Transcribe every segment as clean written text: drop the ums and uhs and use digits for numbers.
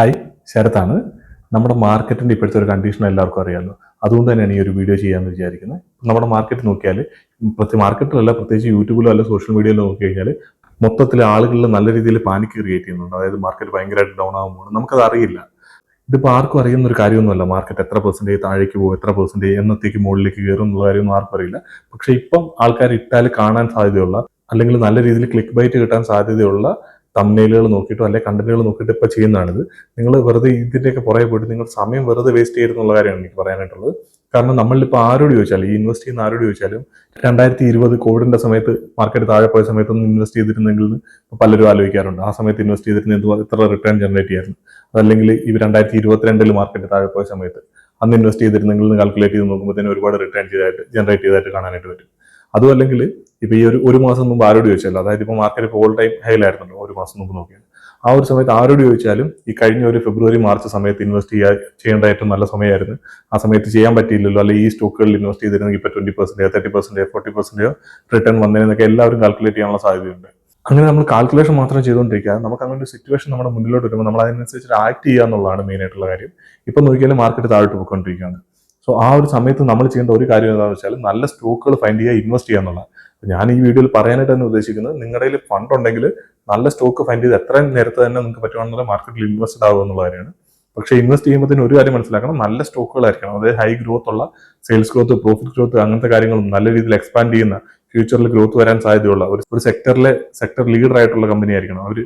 Hi, ശരത്താണ്. നമ്മുടെ മാർക്കറ്റിന്റെ ഇപ്പോഴത്തെ ഒരു കണ്ടീഷൻ എല്ലാവർക്കും അറിയാമല്ലോ. അതുകൊണ്ട് തന്നെയാണ് ഈ ഒരു വീഡിയോ ചെയ്യാമെന്ന് വിചാരിക്കുന്നത്. നമ്മുടെ മാർക്കറ്റ് നോക്കിയാൽ മാർക്കറ്റിലല്ല, പ്രത്യേകിച്ച് യൂട്യൂബിലോ അല്ല സോഷ്യൽ മീഡിയയിലോ നോക്കി കഴിഞ്ഞാൽ മൊത്തത്തിൽ ആളുകളിൽ നല്ല രീതിയിൽ പാനിക് ക്രിയേറ്റ് ചെയ്യുന്നുണ്ട്. അതായത് മാർക്കറ്റ് ഭയങ്കരമായിട്ട് ഡൗൺ ആകുമ്പോൾ നമുക്കത് അറിയില്ല. ഇതിപ്പോൾ ആർക്കും അറിയുന്ന ഒരു കാര്യമൊന്നുമല്ല. മാർക്കറ്റ് എത്ര പെർസെൻറ്റേജ് താഴേക്ക് പോകും, എത്ര പെർസെൻറ്റേജ് എന്നത്തേക്ക് മുകളിലേക്ക് കയറും എന്നുള്ള കാര്യമൊന്നും ആർക്കും അറിയില്ല. പക്ഷേ ഇപ്പം ആൾക്കാർ ഇട്ടാൽ കാണാൻ സാധ്യതയുള്ള, അല്ലെങ്കിൽ നല്ല രീതിയിൽ ക്ലിക്ക് ബൈറ്റ് കിട്ടാൻ സാധ്യതയുള്ള തമ്മിലുകൾ നോക്കിയിട്ടോ അല്ലെങ്കിൽ കണ്ടന്റുകൾ നോക്കിയിട്ട് ഇപ്പോൾ ചെയ്യുന്നതാണിത്. നിങ്ങൾ വെറുതെ ഇതിൻ്റെയൊക്കെ പുറകെ പോയിട്ട് നിങ്ങൾ സമയം വെറുതെ വേസ്റ്റ് ചെയ്തെന്നുള്ള കാര്യമാണ് എനിക്ക് പറയാനായിട്ടുള്ളത്. കാരണം നമ്മളിപ്പോൾ ആരോട് ചോദിച്ചാലും, ഈ ഇൻവെസ്റ്റ് ചെയ്യുന്ന ആരോട് ചോദിച്ചാലും 2020 കോവിഡിന്റെ സമയത്ത് മാർക്കറ്റ് താഴെ പോയ സമയത്തൊന്നും ഇൻവെസ്റ്റ് ചെയ്തിരുന്നെങ്കിൽ പലരും ആലോചിക്കാറുണ്ട്. ആ സമയത്ത് ഇൻവെസ്റ്റ് ചെയ്തിരുന്ന എത്ര റിട്ടേൺ ജനറേറ്റ് ചെയ്യായിരുന്നു. അതല്ലെങ്കിൽ ഈ 2022 മാർക്കറ്റ് താഴെ പോയ സമയത്ത് അന്ന് ഇൻവെസ്റ്റ് ചെയ്തിരുന്നെങ്കിൽ കാൽക്കുലേറ്റ് ചെയ്ത് നോക്കുമ്പോഴത്തേനും ഒരുപാട് റിട്ടേൺ ജനറേറ്റ് ചെയ്തായിട്ട് കാണാനായിട്ട് പറ്റും. അതും അല്ലെങ്കിൽ ഇപ്പൊ ഈ ഒരു മാസം മുമ്പ് ആരോട് ചോദിച്ചാലും, അതായത് ഇപ്പൊ മാർക്കറ്റ് ഇപ്പോൾ ഓൾ ടൈം ഹൈയിലായിരുന്നല്ലോ ഒരു മാസം മുമ്പ് നോക്കിയാൽ, ആ ഒരു സമയത്ത് ആരോട് ചോദിച്ചാലും ഈ കഴിഞ്ഞ ഒരു ഫെബ്രുവരി മാർച്ച് സമയത്ത് ഇൻവെസ്റ്റ് ചെയ്യേണ്ട ഏറ്റവും നല്ല സമയമായിരുന്നു. ആ സമയത്ത് ചെയ്യാൻ പറ്റിയില്ലല്ലോ, അല്ലെങ്കിൽ ഈ സ്റ്റോക്കുകളിൽ ഇൻവെസ്റ്റ് ചെയ്തിരുന്നെങ്കിൽ ഇപ്പൊ 20%, 30%, 40% റിട്ടേൺ വന്നതിനൊക്കെ എല്ലാവരും കാൽക്കുലേറ്റ് ചെയ്യാനുള്ള സാധ്യതയുണ്ട്. അങ്ങനെ നമ്മൾ കാൽക്കുലേഷൻ മാത്രം ചെയ്തുകൊണ്ടിരിക്കുക, നമുക്ക് അങ്ങനെ ഒരു സിറ്റുവേഷൻ നമ്മുടെ മുന്നിലോട്ട് വരുമ്പോൾ നമ്മൾ അതിനനുസരിച്ച് ആക്ട് ചെയ്യുക എന്നുള്ളതാണ് മെയിൻ ആയിട്ടുള്ള കാര്യം. ഇപ്പൊ നോക്കിയാലും മാർക്കറ്റ് താഴോട്ട് പോയിക്കൊണ്ടിരിക്കുകയാണ്. സോ ആ ഒരു സമയത്ത് നമ്മൾ ചെയ്യേണ്ട ഒരു കാര്യം എന്താണെന്ന് വെച്ചാൽ നല്ല സ്റ്റോക്കുകൾ ഫൈൻഡ് ചെയ്യുക, ഇൻവെസ്റ്റ് ചെയ്യുക എന്നുള്ളത്. ഞാൻ ഈ വീഡിയോയിൽ പറയാനായിട്ട് തന്നെ ഉദ്ദേശിക്കുന്നത്, നിങ്ങളുടെ കയ്യിൽ ഫണ്ട് ഉണ്ടെങ്കിൽ നല്ല സ്റ്റോക്ക് ഫൈൻഡ് ചെയ്ത് എത്രയും നേരത്തെ തന്നെ നിങ്ങൾക്ക് പറ്റുവാണെന്നുള്ള മാർക്കറ്റിൽ ഇൻവെസ്റ്റഡ് ആകുക എന്നുള്ള കാര്യമാണ്. പക്ഷേ ഇൻവെസ്റ്റ് ചെയ്യുമ്പോൾ ഒരു കാര്യം മനസ്സിലാക്കണം, നല്ല സ്റ്റോക്കുകളായിരിക്കണം. അതായത് ഹൈ ഗ്രോത്ത് ഉള്ള, സെയിൽസ് ഗ്രോത്ത്, പ്രോഫിറ്റ് ഗ്രോത്ത്, അങ്ങനത്തെ കാര്യങ്ങളും നല്ല രീതിയിൽ എക്സ്പാൻഡ് ചെയ്യുന്ന, ഫ്യൂച്ചറിൽ ഗ്രോത്ത് വരാൻ സാധ്യതയുള്ള ഒരു സെക്ടർ ലീഡർ ആയിട്ടുള്ള കമ്പനി ആയിരിക്കണം. അവർ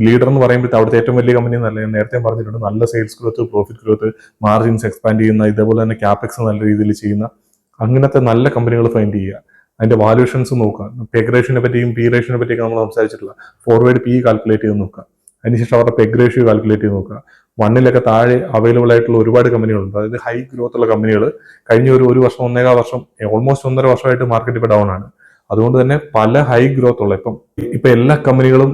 ലീഡർ എന്ന് പറയുമ്പോൾ അവിടുത്തെ ഏറ്റവും വലിയ കമ്പനി എന്നല്ല, ഞാൻ നേരത്തെ പറഞ്ഞിട്ടുണ്ട്. നല്ല sales growth, profit growth, margins expand ചെയ്യുന്ന, ഇതേപോലെ തന്നെ ക്യാപെക്സ് നല്ല രീതിയിൽ ചെയ്യുന്ന അങ്ങനത്തെ നല്ല കമ്പനികൾ ഫൈൻഡ് ചെയ്യുക. അതിന്റെ വാല്യൂഷൻസ് നോക്കുക. പെഗ് റേഷ്യോനെ പറ്റിയും പി റേഷ്യോനെ പറ്റിയൊക്കെ നമ്മൾ സംസാരിച്ചിട്ടുള്ള ഫോർവേഡ് പി കാൽക്കുലേറ്റ് ചെയ്ത് നോക്കുക. അതിനുശേഷം അവരുടെ പെഗ് റേഷ്യോ കാൽക്കുലേറ്റ് ചെയ്ത് നോക്കുക. വണ്ണിലൊക്കെ താഴെ അവൈലബിൾ ആയിട്ടുള്ള ഒരുപാട് കമ്പനികളുണ്ട്. അതായത് ഹൈ ഗ്രോത്ത് ഉള്ള കമ്പനികൾ കഴിഞ്ഞ ഒരു വർഷം, 1.25 വർഷം, ഓൾമോസ്റ്റ് 1.5 വർഷമായിട്ട് മാർക്കറ്റ് ഇപ്പോൾ ഡൗൺ ആണ്. അതുകൊണ്ട് തന്നെ പല ഹൈ ഗ്രോത്ത് ഉള്ള, ഇപ്പൊ എല്ലാ കമ്പനികളും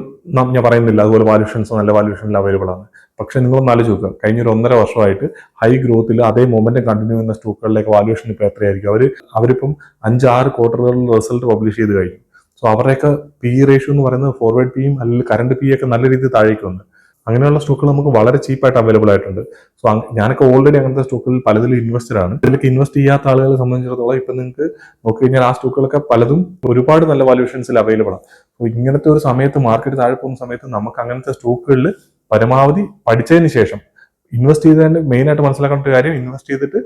ഞാൻ പറയുന്നില്ല അതുപോലെ വാല്യൂഷൻസ് നല്ല വാല്യൂഷനിൽ അവൈലബിൾ ആണ്. പക്ഷെ നിങ്ങളൊന്ന് ആലോചിച്ച് നോക്കുക, കഴിഞ്ഞ ഒരു 1.5 വർഷമായിട്ട് ഹൈ ഗ്രോത്തിൽ അതേ മൊമെന്റം കണ്ടിന്യൂ ചെയ്യുന്ന സ്റ്റോക്കുകളിലേക്ക് വാല്യൂഷൻ ഇപ്പൊ എത്രയായിരിക്കും? അവരിപ്പം 5-6 ക്വാർട്ടറുകളിൽ റിസൾട്ട് പബ്ലിഷ് ചെയ്ത് കഴിഞ്ഞു. സോ അവരുടെയൊക്കെ പി റേഷ്യോ എന്ന് പറയുന്നത് ഫോർവേഡ് പിയും അല്ലെങ്കിൽ കറണ്ട് പി ഒക്കെ നല്ല രീതിയിൽ താഴേക്ക് വന്നു. അങ്ങനെയുള്ള സ്റ്റോക്കുകൾ നമുക്ക് വളരെ ചീപ്പായിട്ട് അവൈലബിൾ ആയിട്ടുണ്ട്. സോ ഞാനൊക്കെ ഓൾറെഡി അങ്ങനത്തെ സ്റ്റോക്കുകളിൽ പലതിലും ഇൻവെസ്റ്റഡ് ആണ്. ഇതിലൊക്കെ ഇൻവെസ്റ്റ് ചെയ്യാത്ത ആളുകളെ സംബന്ധിച്ചിടത്തോളം ഇപ്പൊ നിങ്ങൾക്ക് നോക്കിക്കഴിഞ്ഞാൽ ആ സ്റ്റോക്കുകളൊക്കെ പലതും ഒരുപാട് നല്ല വാല്യൂഷൻസിൽ അവൈലബിൾ ആണ്. സോ ഇങ്ങനത്തെ ഒരു സമയത്ത്, മാർക്കറ്റ് താഴെ പോകുന്ന സമയത്ത്, നമുക്ക് അങ്ങനത്തെ സ്റ്റോക്കുകളിൽ പരമാവധി പഠിച്ചതിന് ശേഷം ഇൻവെസ്റ്റ് ചെയ്തതിന്റെ മെയിൻ ആയിട്ട് മനസ്സിലാക്കേണ്ട ഒരു കാര്യം, ഇൻവെസ്റ്റ് ചെയ്തിട്ട്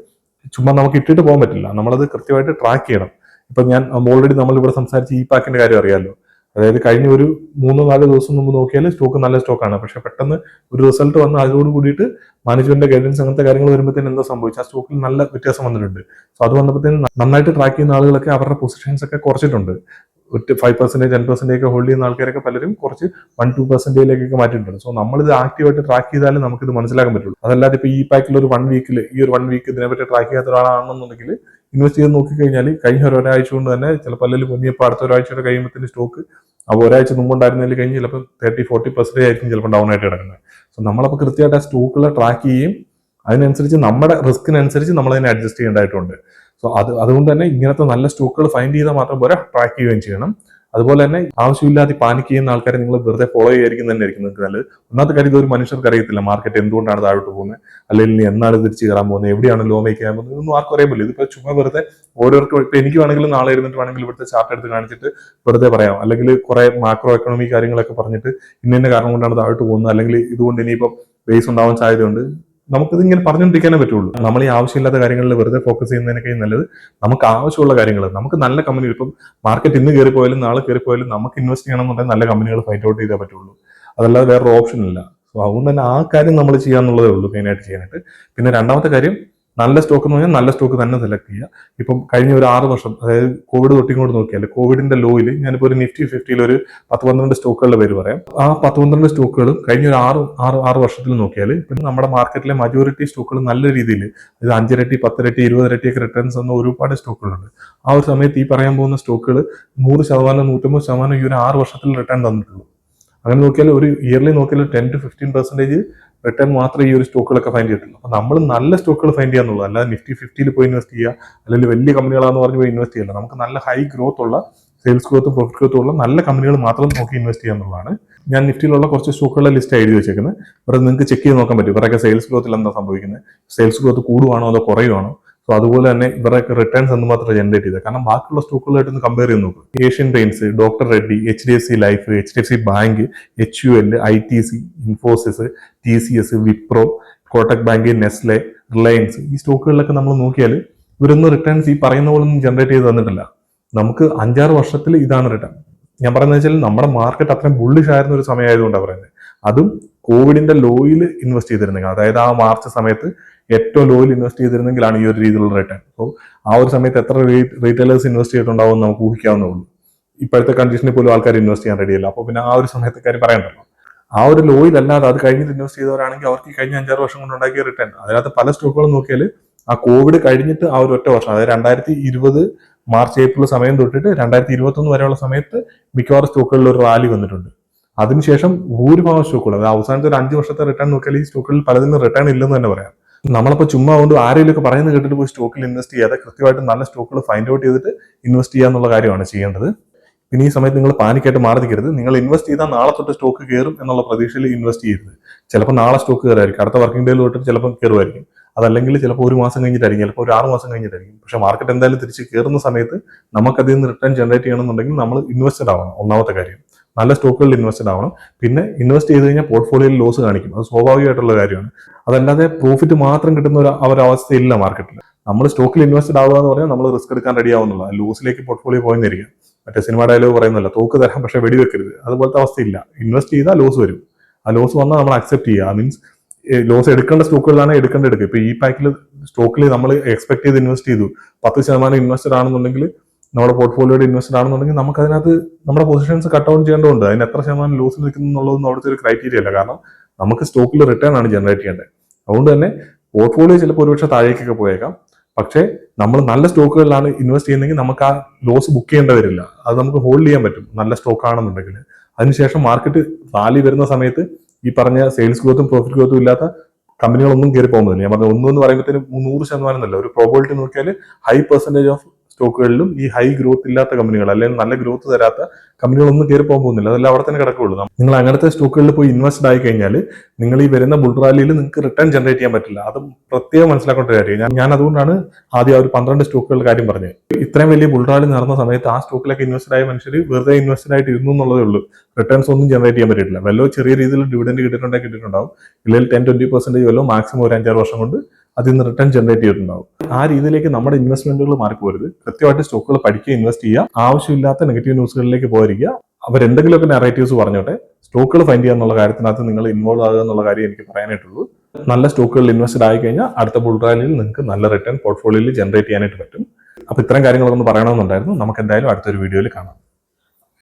ചുമ്മാ നമുക്ക് ഇട്ടിട്ട് പോകാൻ പറ്റില്ല. നമ്മളത് കൃത്യമായിട്ട് ട്രാക്ക് ചെയ്യണം. ഇപ്പൊ ഞാൻ ഓൾറെഡി നമ്മളിവിടെ സംസാരിച്ച ഈ പാക്കിന്റെ കാര്യം അറിയാമല്ലോ. അതായത് കഴിഞ്ഞ ഒരു 3-4 ദിവസം മുമ്പ് നോക്കിയാൽ സ്റ്റോക്ക് നല്ല സ്റ്റോക്കാണ്. പക്ഷെ പെട്ടെന്ന് ഒരു റിസൾട്ട് വന്ന് അതോട് കൂടിയിട്ട് മാനേജ്മെന്റ് ഗൈഡൻസ് അങ്ങനത്തെ കാര്യങ്ങൾ വരുമ്പോഴത്തേനും എന്താ സംഭവിച്ചു, ആ സ്റ്റോക്കിൽ നല്ല വ്യത്യാസം വന്നിട്ടുണ്ട്. സോ അത് വന്നപ്പോഴത്തേനും നന്നായിട്ട് ട്രാക്ക് ചെയ്യുന്ന ആളുകളൊക്കെ അവരുടെ പൊസിഷൻസ് ഒക്കെ കുറച്ചിട്ടുണ്ട്. 5%, 10% ഒക്കെ ഹോൾഡ് ചെയ്യുന്ന ആൾക്കാരൊക്കെ പലരും കുറച്ച് 1-2%ലേക്കൊക്കെ മാറ്റിയിട്ടുണ്ട്. സോ നമ്മളിത് ആക്റ്റീവായിട്ട് ട്രാക്ക് ചെയ്താലും നമുക്കിത് മനസ്സിലാക്കാൻ പറ്റുള്ളൂ. അതല്ലാതെ ഇപ്പൊ ഈ പാക്കിൽ ഒരു 1 വീക്കിൽ ഈ ഒരു 1 വീക്ക് ഇതിനെപ്പറ്റി ട്രാക്ക് ചെയ്യാത്ത ഒരാളാണെന്നുണ്ടെങ്കിൽ ഇൻവെസ്റ്റ് ചെയ്ത് നോക്കിക്കഴിഞ്ഞാൽ കഴിഞ്ഞ ഒരാഴ്ച കൊണ്ട് തന്നെ ചിലപ്പോൾ അല്ലെങ്കിൽ മുന്നിയപ്പോൾ അടുത്ത ഒരാഴ്ചയുടെ കഴിയുമ്പോഴത്തേന് സ്റ്റോക്ക് അപ്പോൾ ഒരാഴ്ച മുമ്പുണ്ടായിരുന്നതിൽ കഴിഞ്ഞ് ചിലപ്പോൾ 30-40% ആയിരിക്കും ചിലപ്പോൾ ഡൗൺ ആയിട്ട് കിടക്കുന്നത്. സോ നമ്മളപ്പോൾ കൃത്യമായിട്ട് ആ സ്റ്റോക്കുകളെ ട്രാക്ക് ചെയ്യുകയും അതിനനുസരിച്ച് നമ്മുടെ റിസ്കിനനുസരിച്ച് നമ്മൾ അതിനെ അഡ്ജസ്റ്റ് ചെയ്യേണ്ടതായിട്ടുണ്ട്. സോ അതുകൊണ്ട് തന്നെ ഇങ്ങനത്തെ നല്ല സ്റ്റോക്കുകൾ ഫൈൻഡ് ചെയ്താൽ മാത്രം പോരാ, ട്രാക്ക് ചെയ്യുകയും ചെയ്യണം. അതുപോലെ തന്നെ ആവശ്യമില്ലാതെ പാനിക് ചെയ്യുന്ന ആൾക്കാരെ നിങ്ങൾ വെറുതെ ഫോളോ ചെയ്യായിരിക്കും തന്നെ ആയിരിക്കും നിങ്ങൾക്ക് നല്ലത്. ഒന്നാമത്തെ കാര്യം, ഇതൊരു മനുഷ്യർക്ക് അറിയത്തില്ല മാർക്കറ്റ് എന്തുകൊണ്ടാണ് താഴോട്ട് പോകുന്നത്, അല്ലെങ്കിൽ എന്നാണ് തിരിച്ച് കയറാൻ പോകുന്നത്, എവിടെയാണ് ലോ മേക്ക് ചെയ്യാൻ പോകുന്നത്, ഇതൊന്നും ആർക്കും അറിയാൻ പറ്റില്ല. ഇതിപ്പോ ചുമ്മാ വെറുതെ ഓരോരുത്തർ, ഇപ്പൊ എനിക്ക് വേണമെങ്കിലും നാളെ ഇരുന്നിട്ട് വേണമെങ്കിൽ ഇവിടുത്തെ ചാർട്ട് എടുത്ത് കാണിച്ചിട്ട് വെറുതെ പറയാം, അല്ലെങ്കിൽ കുറെ മാക്രോ എക്കണോമിക് കാര്യങ്ങളൊക്കെ പറഞ്ഞിട്ട് ഇന്ന കാരണം കൊണ്ടാണ് താഴോട്ട് പോകുന്നത്, അല്ലെങ്കിൽ ഇതുകൊണ്ട് ഇനിയിപ്പം ബേസ് ഉണ്ടാവാൻ സാധ്യതയുണ്ട്. നമുക്കിത് ഇങ്ങനെ പറഞ്ഞുകൊണ്ടിരിക്കാനേ പറ്റുള്ളൂ. നമ്മൾ ഈ ആവശ്യമില്ലാത്ത കാര്യങ്ങളിൽ വെറുതെ ഫോക്കസ് ചെയ്യുന്നതിനൊക്കെ നല്ലത് നമുക്ക് ആവശ്യമുള്ള കാര്യങ്ങൾ, നമുക്ക് നല്ല കമ്പനി, ഇപ്പം മാർക്കറ്റ് ഇന്ന് കയറിപ്പോയാലും നാളെ കയറിപ്പോയാലും നമുക്ക് ഇൻവെസ്റ്റ് ചെയ്യണമെന്നുണ്ടെങ്കിൽ നല്ല കമ്പനികൾ ഫൈൻഡ് ഔട്ട് ചെയ്തേ പറ്റുള്ളൂ. അതല്ലാതെ വേറൊരു ഓപ്ഷൻ ഇല്ല. സോ അതുകൊണ്ട് തന്നെ ആ കാര്യം നമ്മൾ ചെയ്യാന്നുള്ളതേ ഉള്ളൂ മെയിനായിട്ട് ചെയ്യാനായിട്ട്. പിന്നെ രണ്ടാമത്തെ കാര്യം, നല്ല സ്റ്റോക്ക് എന്ന് പറഞ്ഞാൽ നല്ല സ്റ്റോക്ക് തന്നെ സെലക്ട് ചെയ്യുക. ഇപ്പം കഴിഞ്ഞ ഒരു 6 വർഷം, അതായത് കോവിഡ് തൊട്ടിങ്ങോട്ട് നോക്കിയാൽ, കോവിഡിന്റെ ലോയിൽ ഞാനിപ്പോൾ ഒരു നിഫ്റ്റി 50യിൽ ഒരു 10-12 സ്റ്റോക്കുകളുടെ പേര് പറയാം. ആ 10-12 സ്റ്റോക്കുകളും കഴിഞ്ഞ ഒരു 6 വർഷത്തിൽ നോക്കിയാൽ പിന്നെ നമ്മുടെ മാർക്കറ്റിലെ മജോറിറ്റി സ്റ്റോക്കുകൾ നല്ല രീതിയിൽ, ഇത് 5 ഇരട്ടി, 10 ഇരട്ടി, 20 ഇരട്ടിയൊക്കെ റിട്ടേൺസ് എന്ന ഒരുപാട് സ്റ്റോക്കുകളുണ്ട്. ആ ഒരു സമയത്ത് ഈ പറയാൻ പോകുന്ന സ്റ്റോക്കുകൾ 100%, 150% ഈ ഒരു 6 വർഷത്തിൽ റിട്ടേൺ തന്നിട്ടുള്ളൂ. അങ്ങനെ നോക്കിയാൽ ഒരു ഇയർലി നോക്കിയാൽ 10-15% റിട്ടേൺ മാത്രമേ ഈ ഒരു സ്റ്റോക്കുകളൊക്കെ ഫൈൻഡ് ചെയ്തിട്ടുള്ളൂ. അപ്പൊ നമ്മൾ നല്ല സ്റ്റോക്കുകൾ ഫൈൻഡ് ചെയ്യാന്നുള്ളൂ, അല്ലാതെ നിഫ്റ്റി 50യിൽ പോയി ഇൻവെസ്റ്റ് ചെയ്യുക, അല്ലെങ്കിൽ വലിയ കമ്പനികളാന്ന് പറഞ്ഞ് പോയി ഇൻവെസ്റ്റ് ചെയ്യില്ല. നമുക്ക് നല്ല ഹൈ ഗ്രോത്ത് ഉള്ള, സെയിൽസ് ഗ്രോത്തും പ്രോഫിറ്റ് ഗ്രോത്തും ഉള്ള നല്ല കമ്പനികൾ മാത്രം നോക്കി ഇൻവെസ്റ്റ് ചെയ്യുക എന്നുള്ളതാണ്. ഞാൻ നിഫ്റ്റിയിലുള്ള കുറച്ച് സ്റ്റോക്കുകളുടെ ലിസ്റ്റ് എഴുതി വെച്ചേക്കുന്നത്. ഇവിടെ നിങ്ങൾക്ക് ചെക്ക് ചെയ്ത് നോക്കാൻ പറ്റും ഇവരൊക്കെ സെയിൽസ് ഗ്രോത്തിൽ എന്താ സംഭവിക്കുന്നത്, സെയിൽസ് ഗ്രോത്ത് കൂടുവാണോ അതോ കുറയുവാണോ. സോ അതുപോലെ തന്നെ ഇവരൊക്കെ റിട്ടേൺസ് എന്തുമാത്രം ജനറേറ്റ് ചെയ്തത്, കാരണം ബാക്കിയുള്ള സ്റ്റോക്കുകളായിട്ട് കമ്പയർ ചെയ്ത് നോക്കും. Asian paints, doctor Reddy, HDFC life, HDFC bank, HUL, ITC, Infosys, TCS, Wipro, Kotak bank, Nestle, Reliance, ഈ സ്റ്റോക്കുകളിലൊക്കെ നമ്മൾ നോക്കിയാൽ ഇവരൊന്നും റിട്ടേൺസ് ഈ പറയുന്ന പോലെ ഒന്നും ജനറേറ്റ് ചെയ്ത് തന്നിട്ടില്ല. നമുക്ക് 5-6 വർഷത്തിൽ ഇതാണ് റിട്ടേൺ. ഞാൻ പറയുന്നത് വെച്ചാൽ നമ്മുടെ മാർക്കറ്റ് അത്രയും ബുള്ളിഷ് ആയിരുന്ന ഒരു സമയമായതുകൊണ്ടാണ് പറയുന്നത്. അതും കോവിഡിന്റെ ലോയിൽ ഇൻവെസ്റ്റ് ചെയ്തിരുന്നെങ്കിൽ, അതായത് ആ മാർച്ച് സമയത്ത് ഏറ്റവും ലോയിൽ ഇൻവെസ്റ്റ് ചെയ്തിരുന്നെങ്കിലാണ് ഈ ഒരു രീതിയിലുള്ള റിട്ടേൺ. അപ്പോൾ ആ ഒരു സമയത്ത് എത്ര റീറ്റെയിലേഴ്സ് ഇൻവെസ്റ്റ് ചെയ്തിട്ടുണ്ടാവും നമുക്ക് ഊഹിക്കാവുന്നേ ഉള്ളൂ. ഇപ്പോഴത്തെ കണ്ടീഷനിൽ പോലും ആൾക്കാർ ഇൻവെസ്റ്റ് ചെയ്യാൻ റെഡിയല്ല. അപ്പോൾ പിന്നെ ആ ഒരു സമയത്തെ കാര്യം പറയണ്ടല്ലോ. ആ ഒരു ലോയിലല്ലാതെ അത് കഴിഞ്ഞിട്ട് ഇൻവെസ്റ്റ് ചെയ്തവരാണെങ്കിൽ അവർക്ക് കഴിഞ്ഞ 5-6 വർഷം കൊണ്ട് ഉണ്ടാക്കിയ റിട്ടേൺ, അതിനകത്ത് പല സ്റ്റോക്കുകളും നോക്കിയാൽ ആ കോവിഡ് കഴിഞ്ഞിട്ട് ആ ഒരു ഒറ്റ വർഷം, അതായത് 2020 മാർച്ച് ഏപ്രിൽ സമയം തൊട്ടിട്ട് 2021 വരെയുള്ള സമയത്ത് മിക്കവാറും സ്റ്റോക്കുകളിൽ ഒരു റാലി വന്നിട്ടുണ്ട്. അതിനുശേഷം ഭൂരിഭാഗം സ്റ്റോക്കുകൾ, അതായത് അവസാനത്തെ ഒരു 5 വർഷത്തെ റിട്ടേൺ നോക്കിയാൽ ഈ സ്റ്റോക്കുകളിൽ പലതിനും റിട്ടേൺ ഇല്ലെന്ന് തന്നെ പറയാം. നമ്മളിപ്പോൾ ചുമ്മാ കൊണ്ട് ആരെങ്കിലുമൊക്കെ പറയുന്നത് കേട്ടിട്ട് പോയി സ്റ്റോക്കിൽ ഇൻവെസ്റ്റ് ചെയ്യാതെ കൃത്യമായിട്ട് നല്ല സ്റ്റോക്കുകൾ ഫൈൻഡ് ഔട്ട് ചെയ്തിട്ട് ഇൻവെസ്റ്റ് ചെയ്യുക എന്നുള്ള കാര്യമാണ് ചെയ്യേണ്ടത്. പിന്നെ ഈ സമയത്ത് നിങ്ങൾ പാനിക്കായിട്ട് മാറി നിൽക്കരുത്. നിങ്ങൾ ഇൻവെസ്റ്റ് ചെയ്താൽ നാളെ തൊട്ട് സ്റ്റോക്ക് കയറും എന്നുള്ള പ്രതീക്ഷയിൽ ഇൻവെസ്റ്റ് ചെയ്യരുത്. ചിലപ്പോൾ നാളെ സ്റ്റോക്ക് കയറായിരിക്കും, അടുത്ത വർക്കിംഗ് ഡേയിൽ തൊട്ട് ചിലപ്പോൾ കയറുമായിരിക്കും. അതല്ലെങ്കിൽ ചിലപ്പോൾ 1 മാസം കഴിഞ്ഞിട്ടായിരിക്കും, ചിലപ്പോൾ ഒരു 6 മാസം കഴിഞ്ഞിട്ടായിരിക്കും. പക്ഷേ മാർക്കറ്റ് എന്തായാലും തിരിച്ച് കയറുന്ന സമയത്ത് നമുക്ക് അതിൽ നിന്ന് റിട്ടേൺ ജനറേറ്റ് ചെയ്യണമെന്നുണ്ടെങ്കിൽ നമ്മൾ ഇൻവെസ്റ്റഡ് ആവണം. ഒന്നാമത്തെ കാര്യം നല്ല സ്റ്റോക്കുകളിൽ ഇൻവെസ്റ്റഡ് ആവണം. പിന്നെ ഇൻവെസ്റ്റ് ചെയ്ത് കഴിഞ്ഞാൽ പോർട്ട്ഫോളിയോയിൽ ലോസ് കാണിക്കും, അത് സ്വാഭാവികമായിട്ടുള്ള കാര്യമാണ്. അതല്ലാതെ പ്രോഫിറ്റ് മാത്രം കിട്ടുന്ന ഒരു അവസ്ഥയില്ല മാർക്കറ്റിൽ. നമ്മൾ സ്റ്റോക്കിൽ ഇൻവെസ്റ്റഡ് ആവുക എന്ന് പറഞ്ഞാൽ നമ്മൾ റിസ്ക് എടുക്കാൻ റെഡി ആവുന്നില്ല, ലോസിലേക്ക് പോർട്ട്ഫോളിയോ പോയെന്നിരിക്കും. മറ്റേ സിനിമ ഡയലോഗ് പറയുന്നില്ല, തോക്ക് തരാം പക്ഷേ വെടിവെക്കരുത്. അതുപോലത്തെ അവസ്ഥയില്ല. ഇൻവെസ്റ്റ് ചെയ്താൽ ലോസ് വരും. ആ ലോസ് വന്നാൽ നമ്മൾ അക്സെപ്റ്റ് ചെയ്യുക. മീൻസ് ലോസ് എടുക്കേണ്ട സ്റ്റോക്കുകളാണ് എടുക്കുക. ഇപ്പൊ ഈ പാക്കിൽ സ്റ്റോക്കിൽ നമ്മൾ എക്സ്പെക്ട് ചെയ്ത് ഇൻവെസ്റ്റ് ചെയ്തു, 10% ഇൻവെസ്റ്റഡ് ആണെന്നുണ്ടെങ്കിൽ, നമ്മുടെ പോർട്ട്ഫോളിയോയുടെ ഇൻവെസ്റ്റഡ് ആണെന്നുണ്ടെങ്കിൽ നമുക്ക് അതിനകത്ത് നമ്മുടെ പൊസിഷൻസ് കട്ട് ഡൗൺ ചെയ്യേണ്ടതുണ്ട്. അതിന് എത്ര ശതമാനം ലോസിൽ നിൽക്കുന്നു എന്നുള്ളതൊന്നും അവിടുത്തെ ഒരു ക്രൈറ്റീരിയ അല്ല. കാരണം നമുക്ക് സ്റ്റോക്കിൽ റിട്ടേൺ ആണ് ജനറേറ്റ് ചെയ്യേണ്ടത്. അതുകൊണ്ട് തന്നെ പോർട്ട്ഫോളിയോ ചിലപ്പോൾ ഒരുപക്ഷെ താഴേക്കൊക്കെ പോയേക്കാം. പക്ഷേ നമ്മൾ നല്ല സ്റ്റോക്കുകളിലാണ് ഇൻവെസ്റ്റ് ചെയ്യുന്നതെങ്കിൽ നമുക്ക് ആ ലോസ് ബുക്ക് ചെയ്യേണ്ടി വരില്ല. അത് നമുക്ക് ഹോൾഡ് ചെയ്യാൻ പറ്റും നല്ല സ്റ്റോക്ക് ആണെന്നുണ്ടെങ്കിൽ. അതിനുശേഷം മാർക്കറ്റ് റാലി വരുന്ന സമയത്ത് ഈ പറഞ്ഞ സെയിൽസ് ഗ്രോത്തും പ്രോഫിറ്റ് ഗ്രോത്തും ഇല്ലാത്ത കമ്പനികളൊന്നും കയറി പോകുന്നില്ല. ഞാൻ പറഞ്ഞ 1 എന്ന് പറയുമ്പോഴത്തേനും 100% എന്നല്ല, ഒരു പ്രോബിലിറ്റി നോക്കിയാൽ ഹൈ പെർസെന്റേജ് ഓഫ് സ്റ്റോക്കുകളിലും ഈ ഹൈ ഗ്രോത്ത് ഇല്ലാത്ത കമ്പനികൾ, അല്ലെങ്കിൽ നല്ല ഗ്രോത്ത് തരാത്ത കമ്പനികളൊന്നും കയറി പോകാൻ പോകുന്നില്ല. അതെല്ലാം അവിടെ തന്നെ കിടക്കുള്ളൂ. നിങ്ങൾ അങ്ങനത്തെ സ്റ്റോക്കുകളിൽ പോയി ഇൻവെസ്റ്റ് ആയി കഴിഞ്ഞാൽ നിങ്ങൾ ഈ വരുന്ന ബുൾ റാലിയിൽ നിങ്ങൾക്ക് റിട്ടേൺ ജനറേറ്റ് ചെയ്യാൻ പറ്റില്ല. അത് പ്രത്യേകം മനസ്സിലാക്കേണ്ട കാര്യം. ഞാൻ അതുകൊണ്ടാണ് ആദ്യം ആ ഒരു 12 സ്റ്റോക്കുകളുടെ കാര്യം പറഞ്ഞത്. ഇത്രയും വലിയ ബുൾ റാലി നടന്ന സമയത്ത് ആ സ്റ്റോക്കിലൊക്കെ ഇൻവെസ്റ്റഡ് ആയ മനുഷ്യർ വെറുതെ ഇൻവെസ്റ്റഡ് ആയിട്ട് ഇരുന്നു എന്നുള്ളതേ ഉള്ളൂ. റിട്ടേൺസ് ഒന്നും ജനറേറ്റ് ചെയ്യാൻ പറ്റില്ല. വല്ലോ ചെറിയ രീതിയിൽ ഡിവിഡൻഡ് കിട്ടിയിട്ടുണ്ടാവും, ഇല്ലെങ്കിൽ 10-20% വല്ലോ മാക്സിമം ഒരു 5-6 വർഷം കൊണ്ട് അതിൽ നിന്ന് റിട്ടേൺ ജനറേറ്റ് ചെയ്തിട്ടുണ്ടാവും. ആ രീതിയിലേക്ക് നമ്മുടെ ഇൻവെസ്റ്റ്മെന്റുകൾ മാറിപ്പോരുത്. കൃത്യമായിട്ട് സ്റ്റോക്കുകൾ പഠിക്കുക, ഇൻവെസ്റ്റ് ചെയ്യുക. ആവശ്യമില്ലാത്ത നെഗറ്റീവ് ന്യൂസുകളിലേക്ക് പോയിരിക്കുക. അവരെന്തെങ്കിലുമൊക്കെ നെറേറ്റീവ്സ് പറഞ്ഞോട്ടെ, സ്റ്റോക്കുകൾ ഫൈൻഡ് ചെയ്യുക എന്നുള്ള കാര്യത്തിനകത്ത് നിങ്ങൾ ഇൻവോൾവ് ആകുക എന്നുള്ള കാര്യം എനിക്ക് പറയാനായിട്ടുള്ളൂ. നല്ല സ്റ്റോക്കുകളിൽ ഇൻവെസ്റ്റഡ് ആയി കഴിഞ്ഞാൽ അടുത്ത ബുൾ റാലിയിൽ നിങ്ങൾക്ക് നല്ല റിട്ടേൺ പോർട്ട്ഫോളിയോയിൽ ജനറേറ്റ് ചെയ്യാനായിട്ട് പറ്റും. അപ്പോൾ ഇത്തരം കാര്യങ്ങളൊക്കെ ഒന്ന് പറയണമെന്നുണ്ടായിരുന്നു. നമുക്ക് എന്തായാലും അടുത്തൊരു വീഡിയോയിൽ കാണാം.